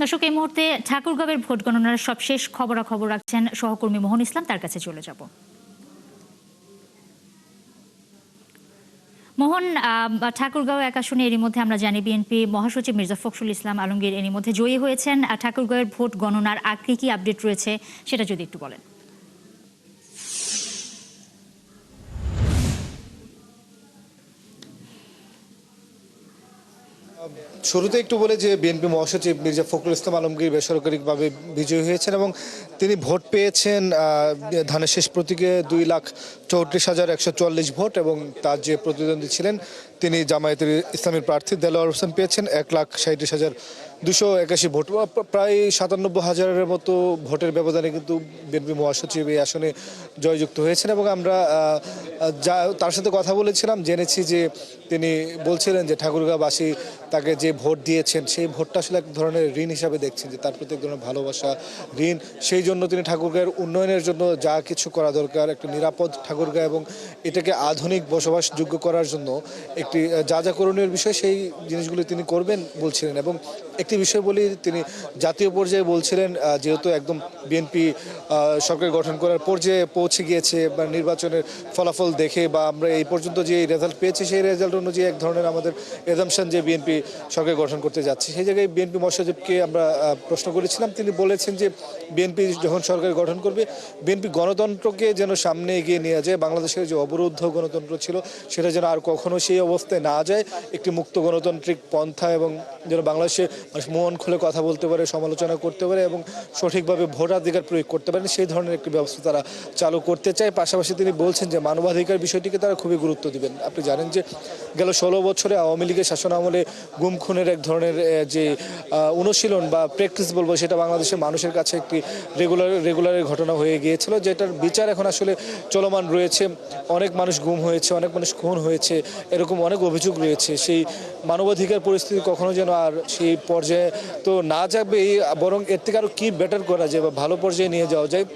দর্শক, এই মুহূর্তে ঠাকুরগাঁওয়ের ভোট গণনার সবশেষ খবরাখবর রাখছেন সহকর্মী মোহন ইসলাম। তার কাছে চলে যাব। মোহন, ঠাকুরগাঁও এক আসনে এরই মধ্যে আমরা জানি বিএনপি মহাসচিব মির্জা ফখরুল ইসলাম আলমগীর এরই মধ্যে জয়ী হয়েছেন। ঠাকুরগাঁওয়ের ভোট গণনার আগে কি আপডেট রয়েছে সেটা যদি একটু বলেন। শুরুতে একটু বলে যে বিএনপি মহাসচিব মির্জা ফখরুল ইসলাম আলমগীর বেসরকারিভাবে বিজয়ী হয়েছেন এবং তিনি ভোট পেয়েছেন ধানের শেষ প্রতীকে 2,34,144 ভোট এবং তার যে প্রতিদ্বন্দ্বী ছিলেন তিনি জামায়াতের ইসলামী প্রার্থী দেলোয়ার হোসেন পেয়েছেন 1,37,281 ভোট, প্রায় 97,000-এর মতো ভোটের ব্যবধানে কিন্তু বিএনপি মহাসচিব এই আসনে জয়যুক্ত হয়েছেন। এবং আমরা তার সাথে কথা বলেছিলাম, জেনেছি যে তিনি বলছিলেন যে ঠাকুরগাঁওবাসী তাকে যে ভোট দিয়েছেন সেই ভোটটা আসলে এক ধরনের ঋণ হিসাবে দেখছেন, যে তার প্রতি এক ধরনের ভালোবাসা, ঋণ। সেই জন্য তিনি ঠাকুরগাঁওয়ের উন্নয়নের জন্য যা কিছু করা দরকার, একটা নিরাপদ ঠাকুরগাঁও এবং এটাকে আধুনিক বসবাসযোগ্য করার জন্য একটি যা যা করণীয় বিষয় সেই জিনিসগুলি তিনি করবেন বলছিলেন। এবং একটি বিষয় বলি, তিনি জাতীয় পর্যায়ে বলছিলেন যেহেতু একদম বিএনপি সরকার গঠন করার পর্যায়ে পৌঁছে গিয়েছে বা নির্বাচনের ফলাফল দেখে বা আমরা এই পর্যন্ত যে রেজাল্ট পেয়েছি সেই রেজাল্ট অনুযায়ী এক ধরনের আমাদের এজাম্পশন যে বিএনপি সরকার গঠন করতে যাচ্ছে, সেই জায়গায় বিএনপি মহাসচিবকে আমরা প্রশ্ন করেছিলাম। তিনি বলেছেন যে বিএনপি যখন সরকার গঠন করবে বিএনপি গণতন্ত্রকে যেন সামনে এগিয়ে নিয়ে যায়, বাংলাদেশের যে অবরুদ্ধ গণতন্ত্র ছিল সেটা যেন আর কখনো সেই অবস্থায় না যায়, একটি মুক্ত গণতান্ত্রিক পন্থা এবং যেন বাংলাদেশে মন খুলে কথা বলতে পারে, সমালোচনা করতে পারে এবং সঠিকভাবে ভোটাধিকার প্রয়োগ করতে পারেন, সেই ধরনের একটি ব্যবস্থা তারা চালু করতে চায়। পাশাপাশি তিনি বলছেন যে মানবাধিকার বিষয়টিকে তারা খুবই গুরুত্ব দিবেন। আপনি জানেন যে গেল 16 বছরে আওয়ামী লীগের শাসন আমলে গুম খুনের এক ধরনের যে অনুশীলন বা প্র্যাকটিস বলবো, সেটা বাংলাদেশের মানুষের কাছে একটি রেগুলারের ঘটনা হয়ে গিয়েছিল, যেটার বিচার এখন আসলে চলমান রয়েছে। অনেক মানুষ গুম হয়েছে, অনেক মানুষ খুন হয়েছে, এরকম অনেক অভিযোগ রয়েছে। সেই মানবাধিকার পরিস্থিতি কখনো যেন আর সেই পর্যায়ে তো না যাবে, বরং এর থেকে আরও কী বেটার করা যায় বা ভালো পর্যায়ে নিয়ে যাওয়া যায়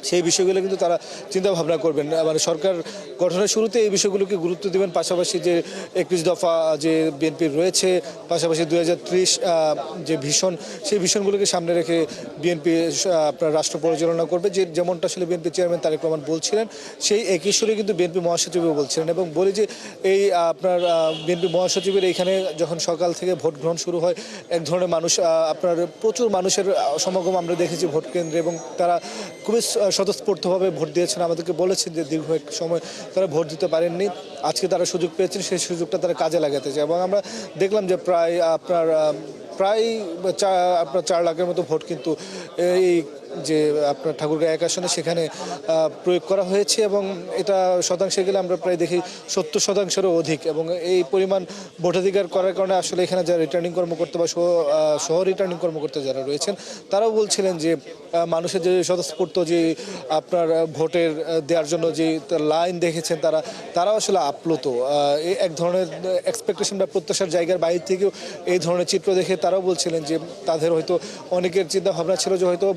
সেই বিষয়গুলো কিন্তু তারা চিন্তা ভাবনা করবেন। মানে সরকার গঠনের শুরুতে এই বিষয়গুলোকে গুরুত্ব দেবেন। পাশাপাশি যে 21 দফা যে বিএনপির রয়েছে, পাশাপাশি 2030 যে ভিশন, সেই ভিশনগুলোকে সামনে রেখে বিএনপি আপনার রাষ্ট্র পরিচালনা করবে, যে যেমনটা আসলে বিএনপি চেয়ারম্যান তারেক রহমান বলছিলেন, সেই একই সুরে কিন্তু বিএনপি মহাসচিবও বলছিলেন। এবং বলি যে এই আপনার বিএনপি মহাসচিবের এইখানে যখন সকাল থেকে ভোট গ্রহণ শুরু হয়, এক ধরনের মানুষ আপনার প্রচুর মানুষের সমাগম আমরা দেখেছি ভোট কেন্দ্রে এবং তারা খুবই স্বতঃস্ফূর্তভাবে ভোট দিয়েছেন। আমাদেরকে বলেছেন যে দীর্ঘ এক সময় তারা ভোট দিতে পারেননি, আজকে তারা সুযোগ পেয়েছেন, সেই সুযোগটা তারা কাজে লাগাতে চায়। এবং আমরা দেখলাম যে প্রায় 4 লাখের মতো ভোট কিন্তু এই যে আপনার ঠাকুরগাঁও এক আসনে সেখানে প্রয়োগ করা হয়েছে এবং এটা শতাংশে গেলে আমরা প্রায় দেখি 70%-এরও অধিক। এবং এই পরিমাণ ভোটাধিকার করার কারণে আসলে এখানে যারা রিটার্নিং কর্মকর্তা বা সহ রিটার্নিং কর্মকর্তা যারা রয়েছেন তারাও বলছিলেন যে মানুষের যে স্বতঃস্ফূর্ত যে আপনার ভোটের দেওয়ার জন্য যে লাইন দেখেছেন তারাও আসলে আপ্লুত। এক ধরনের এক্সপেকটেশন বা প্রত্যাশার জায়গার বাইরে থেকেও এই ধরনের চিত্র দেখে তারাও বলছিলেন যে তাদের হয়তো অনেকের চিন্তা ভাবনা ছিল যে হয়তো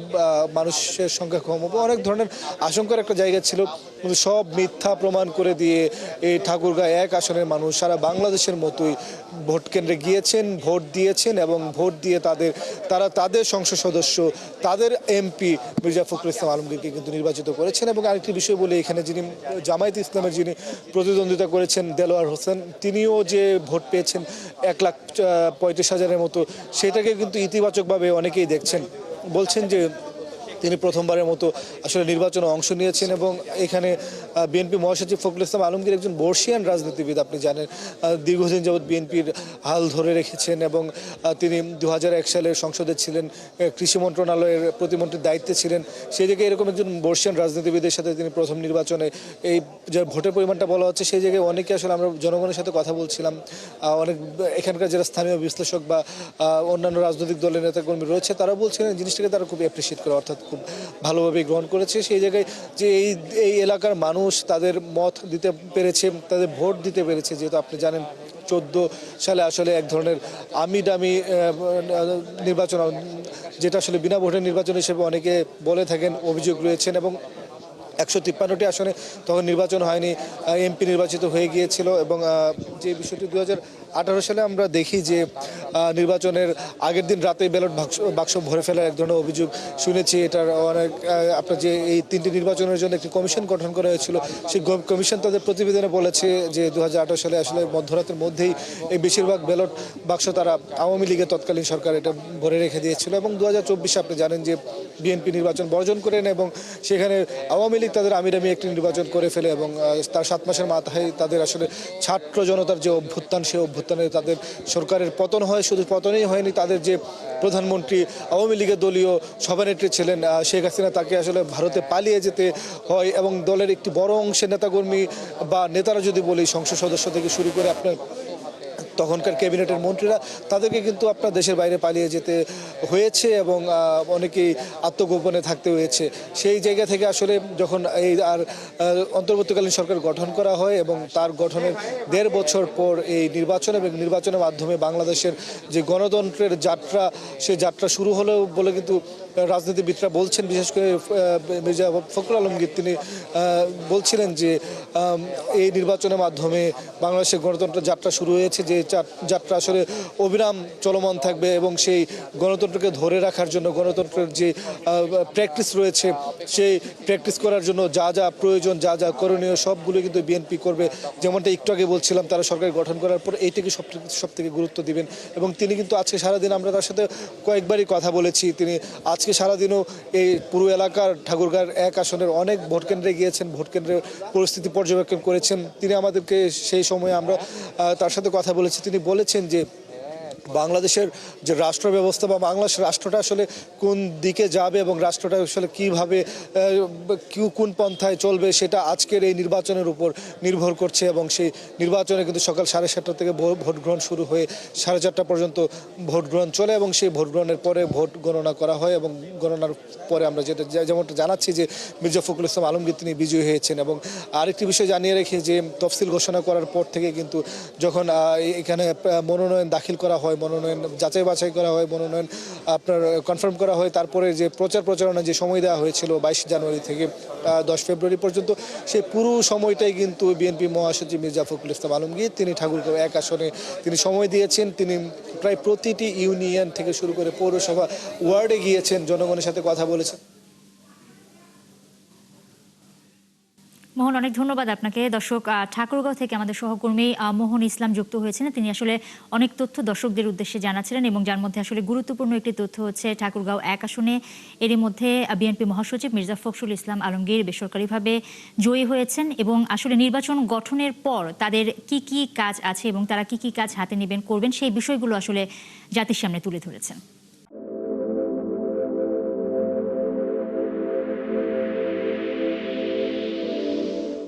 মানুষের সংখ্যা কম হবে, অনেক ধরনের আশঙ্কার একটা জায়গা ছিল, কিন্তু সব মিথ্যা প্রমাণ করে দিয়ে এই ঠাকুরগাঁও এক আসনের মানুষ সারা বাংলাদেশের মতোই ভোট কেন্দ্রে গিয়েছেন, ভোট দিয়েছেন এবং ভোট দিয়ে তারা তাদের সংসদ সদস্য, তাদের এমপি মির্জা ফখরুল ইসলাম আলমগীরকে কিন্তু নির্বাচিত করেছেন। এবং আরেকটি বিষয় বলে, এখানে যিনি জামায়াতে ইসলামের যিনি প্রতিদ্বন্দ্বিতা করেছেন দেলোয়ার হোসেন, তিনিও যে ভোট পেয়েছেন 1,35,000-এর মতো, সেটাকে কিন্তু ইতিবাচকভাবে অনেকেই দেখছেন, বলছেন যে তিনি প্রথমবারের মতো আসলে নির্বাচনে অংশ নিয়েছেন। এবং এখানে বিএনপি মহাসচিব ফখরুল ইসলাম আলমগীর একজন বর্ষিয়ান রাজনীতিবিদ, আপনি জানেন দীর্ঘদিন যাবৎ বিএনপির হাল ধরে রেখেছেন এবং তিনি 2001 সালে সংসদে ছিলেন, কৃষি মন্ত্রণালয়ের প্রতিমন্ত্রীর দায়িত্বে ছিলেন। সেই জায়গায় এরকম একজন বর্ষিয়ান রাজনীতিবিদের সাথে তিনি প্রথম নির্বাচনে এই যে ভোটের পরিমাণটা বলা হচ্ছে, সেই জায়গায় অনেকে আসলে আমরা জনগণের সাথে কথা বলছিলাম, অনেক এখানকার যারা স্থানীয় বিশ্লেষক বা অন্যান্য রাজনৈতিক দলের নেতাকর্মী রয়েছে তারা বলছিলেন জিনিসটাকে তারা খুব অ্যাপ্রিসিয়েট করে, অর্থাৎ খুব ভালোভাবে গ্রহণ করেছে। সেই জায়গায় যে এই এলাকার মানুষ তাদের মত দিতে পেরেছে, তাদের ভোট দিতে পেরেছে, যেহেতু আপনি জানেন 14 সালে আসলে এক ধরনের আমিডামি নির্বাচন, যেটা আসলে বিনা ভোটের নির্বাচন হিসেবে অনেকে বলে থাকেন, অভিযোগ রয়েছেন। এবং 153টি আসনে তখন নির্বাচন হয়নি, এমপি নির্বাচিত হয়ে গিয়েছিল। এবং যে বিষয়টি সালে আমরা দেখি যে নির্বাচনের আগের দিন রাতে ব্যালট বাক্স ভরে ফেলার এক ধরনের অভিযোগ শুনেছি। এটার অনেক আপনার যে এই 3টি নির্বাচনের জন্য একটি কমিশন গঠন করা হয়েছিল, সেই কমিশন তাদের প্রতিবেদনে বলেছে যে 2018 সালে আসলে মধ্যরাতের মধ্যেই এই বেশিরভাগ ব্যালট বাক্স তারা আওয়ামী লীগের তৎকালীন সরকার এটা ভরে রেখে দিয়েছিল। এবং 2024 আপনি জানেন যে বিএনপি নির্বাচন বর্জন করে নেয় এবং সেখানে আওয়ামী লীগ তাদের আমিরামি একটি নির্বাচন করে ফেলে এবং তার 7 মাসের মাথায় তাদের আসলে ছাত্র জনতার যে অভ্যুত্থান, সেই অভ্যুত্থানে তাদের সরকারের পতন হয়। শুধু পতনই হয়নি, তাদের যে প্রধানমন্ত্রী আওয়ামী লীগের দলীয় সভানেত্রী ছিলেন শেখ হাসিনা, তাকে আসলে ভারতে পালিয়ে যেতে হয় এবং দলের একটি বড় অংশের নেতাকর্মী বা নেতারা যদি বলি, সংসদ সদস্য থেকে শুরু করে আপনার তখনকার ক্যাবিনেটের মন্ত্রীরা, তাদেরকে কিন্তু আপনার দেশের বাইরে পালিয়ে যেতে হয়েছে এবং অনেকেই আত্মগোপনে থাকতে হয়েছে। সেই জায়গা থেকে আসলে যখন এই অন্তর্বর্তীকালীন সরকার গঠন করা হয় এবং তার গঠনের 1.5 বছর পর এই নির্বাচন এবং নির্বাচনের মাধ্যমে বাংলাদেশের যে গণতন্ত্রের যাত্রা, সেই যাত্রা শুরু হলেও বলে কিন্তু রাজনীতিবিদরা বলছেন, বিশেষ করে মির্জা ফখরুল আলমগীর তিনি বলছিলেন যে এই নির্বাচনের মাধ্যমে বাংলাদেশের গণতন্ত্রের যাত্রা শুরু হয়েছে, যে যাত্রা আসলে অবিরাম চলমান থাকবে এবং সেই গণতন্ত্রকে ধরে রাখার জন্য গণতন্ত্রের যে প্র্যাকটিস রয়েছে, সেই প্র্যাকটিস করার জন্য যা যা প্রয়োজন, যা যা করণীয়, সবগুলো কিন্তু বিএনপি করবে। যেমনটা একটু আগে বলছিলাম, তারা সরকার গঠন করার পর এইটাকে সব থেকে গুরুত্ব দিবেন এবং তিনি কিন্তু আজকে সারাদিন আমরা তার সাথে কয়েকবারই কথা বলেছি, তিনি আজকে সারাদিনও এই পুরো এলাকার ঠাকুরগাঁও 1 আসনের অনেক ভোট কেন্দ্রে গিয়েছেন, ভোট কেন্দ্রের পরিস্থিতি পর্যবেক্ষণ করেছেন। তিনি আমাদেরকে সেই সময় আমরা তার সাথে কথা বলেছি, তিনি বলেছেন যে বাংলাদেশের যে রাষ্ট্র ব্যবস্থা বা বাংলাদেশ রাষ্ট্রটা আসলে কোন দিকে যাবে এবং রাষ্ট্রটা আসলে কীভাবে কোন পন্থায় চলবে, সেটা আজকের এই নির্বাচনের উপর নির্ভর করছে। এবং সেই নির্বাচনে কিন্তু সকাল 7:30 থেকে ভোট গ্রহণ শুরু হয়ে 4:30 পর্যন্ত ভোট গ্রহণ চলে এবং সেই ভোট গ্রহণের পরে ভোট গণনা করা হয় এবং গণনার পরে আমরা যেমনটা জানাচ্ছি যে মির্জা ফখরুল ইসলাম আলমগীর তিনি বিজয়ী হয়েছেন। এবং আরেকটি বিষয় জানিয়ে রেখে যে তফসিল ঘোষণা করার পর থেকে কিন্তু যখন এখানে মনোনয়ন দাখিল করা হয়, মনোনয়ন যাচাই বাছাই করা হয়, মনোনয়ন আপনার কনফার্ম করা হয়, তারপরে যে প্রচারণা যে সময় দেওয়া হয়েছিল 22 জানুয়ারি থেকে 10 ফেব্রুয়ারি পর্যন্ত, সেই পুরো সময়টাই কিন্তু বিএনপি মহাসচিব মির্জা ফখরুল ইসলাম আলমগীর তিনি ঠাকুরগাঁও 1 আসনে তিনি সময় দিয়েছেন। তিনি প্রায় প্রতিটি ইউনিয়ন থেকে শুরু করে পৌরসভা ওয়ার্ডে গিয়েছেন, জনগণের সাথে কথা বলেছেন। মোহন, অনেক ধন্যবাদ আপনাকে। দর্শক, ঠাকুরগাঁও থেকে আমাদের সহকর্মী মোহন ইসলাম যুক্ত হয়েছিলেন। তিনি আসলে অনেক তথ্য দর্শকদের উদ্দেশ্যে জানাচ্ছিলেন এবং যার মধ্যে আসলে গুরুত্বপূর্ণ একটি তথ্য হচ্ছে ঠাকুরগাঁও 1 আসনে এরই মধ্যে বিএনপি মহাসচিব মির্জা ফখরুল ইসলাম আলমগীর বেসরকারিভাবে জয়ী হয়েছেন এবং আসলে নির্বাচন গঠনের পর তাদের কি কি কাজ আছে এবং তারা কি কি কাজ হাতে নেবেন করবেন, সেই বিষয়গুলো আসলে জাতির সামনে তুলে ধরেছেন।